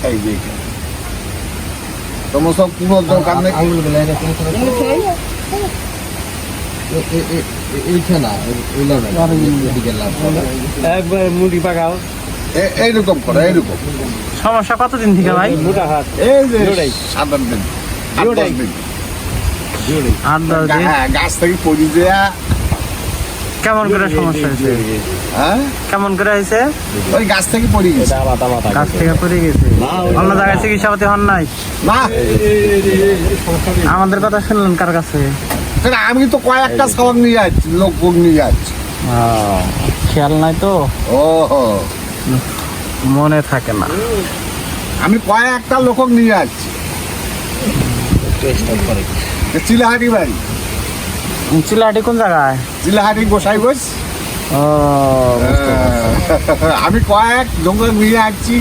এই যে তোমার সব কোনো দরকার নেই। একবার মুড়ি পাকাও এইরকম করে এইরকম। সমস্যা কতদিন থেকে ভাই? মোটা হাত এই যে 7-8 দিন 8-10 দিন। 8-10 দিন। হ্যাঁ, গাছ থেকে পড়ি দেয়া। কেমন করে সমস্যা হয়েছে? হ্যাঁ, কেমন করে হয়েছে? ওই গাছ থেকে পড়ে গেছে। গাছ থেকে পড়ে গেছে। অন্য জায়গায় চিকিৎসাপাতি হন নাই? না, আমাদের কথা শুনলেন কার কাছে? আমি তো কয়েকটা সাবান নিয়ে যাচ্ছি, লোক নিয়ে যাচ্ছি। খেয়াল নাই তো, ও মনে থাকে না। আমি কয়েকটা লোক নিয়ে যাচ্ছি। চিলাহাটি বাড়ি। চিলাহাটি কোন জায়গায়? চিলাহাটি গোসাই গোস। ও, বুঝতে পারছি। আমি কয়েক জঙ্গল নিয়ে যাচ্ছি।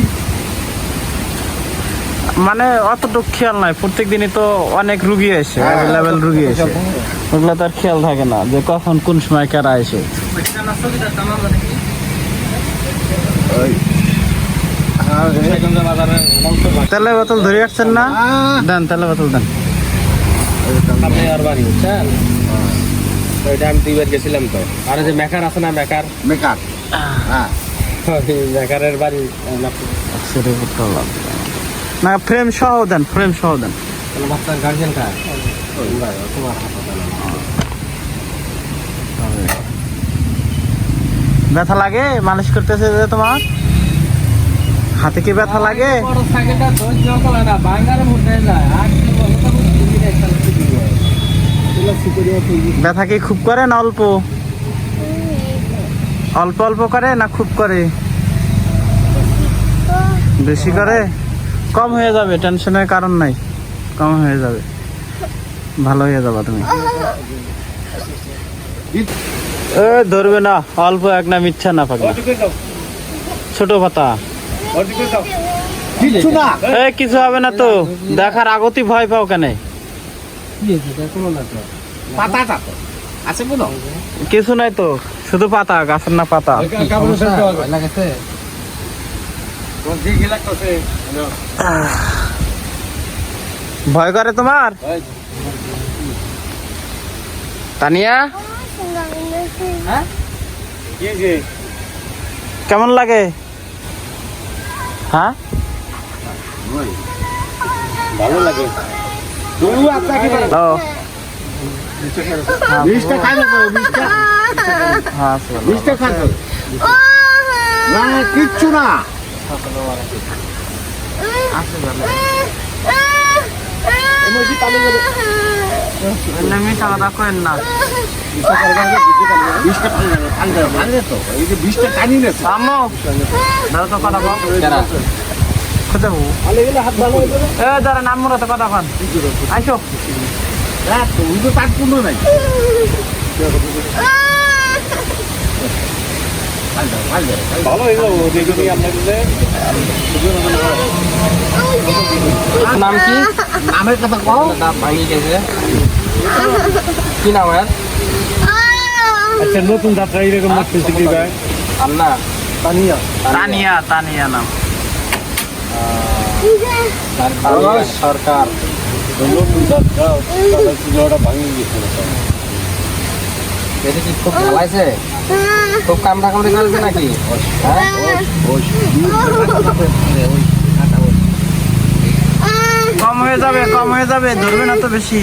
মানে অতটুকু খেয়াল নাই, প্রত্যেক দিনই তো অনেক রুগী আসে, অ্যাভেলেবেল রুগী আসে, ওগুলো তো আর খেয়াল থাকে না যে কখন কোন সময় কারা আসে। তেলের বোতল ধরে রাখছেন না? দেন তেলের বোতল দেন। আর বাড়ি বুঝছেন, ওইটা আমি 2 বার গেছিলাম তো। আর যে মেকার আছে না, মেকার মেকার, হ্যাঁ, মেকারের বাড়ি না, ফ্রেম সহ দেন, ফ্রেম সহ দেন। বাচ্চার গার্জেন কার তোমার ব্যথা লাগে মালিশ করতেছে যে তোমার হাতে? কি ব্যথা লাগে? ব্যথা কি খুব করে না অল্প? অল্প অল্প করে না খুব করে? বেশি করে? কম হয়ে যাবে, টেনশনের কারণ নাই, কম হয়ে যাবে, ভালো হয়ে যাবে তুমি। ধরবে না, অল্প এক না, মিথ্যা না পাকনা, ছোট পাতা, কিচ্ছু না। কিছু হবে না তো, দেখার আগতেই ভয় পাও কেন? পাতাটা তো আছে কোনো কিছু নাই তো, শুধু পাতা, গাছের না পাতা। ভয় করে তোমার? তানিয়া, কেমন লাগে? হ্যাঁ, ভালো লাগে। ও, বিষটা খাই না, বিষটা হ্যাঁ, বিষটা খাই না, কিচ্ছু না। মিঠা কথা কেন না? বিষটা পানি তো, এই যে বিষটা টানি না। আম্মু, দাও তো কথা বল। কোথায় বাবু? দাঁড়ান, আম্মুর হাতে কথা কন। আইসো। তুই তো তার কোনো নাই। ভালো হইলো দেখি আপনাদের। নাম কি? নামের কথা কও। ভাঙি গেছে, কি নাম এর? আচ্ছা, নতুন যাত্রা এরকম মারতেছে কি ভাই? আন্না তানিয়া, তানিয়া, তানিয়া নাম। সরকার নতুন যাত্রা ওটা ভাঙি গেছে। এটা কি খুব জ্বালাইছে? খুব কামড়া কামড়ি করেছে নাকি? কম হয়ে যাবে, কম হয়ে যাবে, ধরবে না তো বেশি।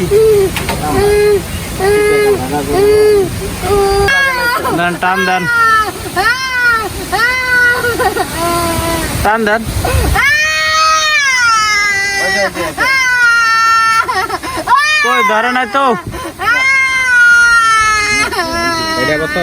দেন, টান দেন, টান দেন। কই ধরে নাই তো? এটা কত?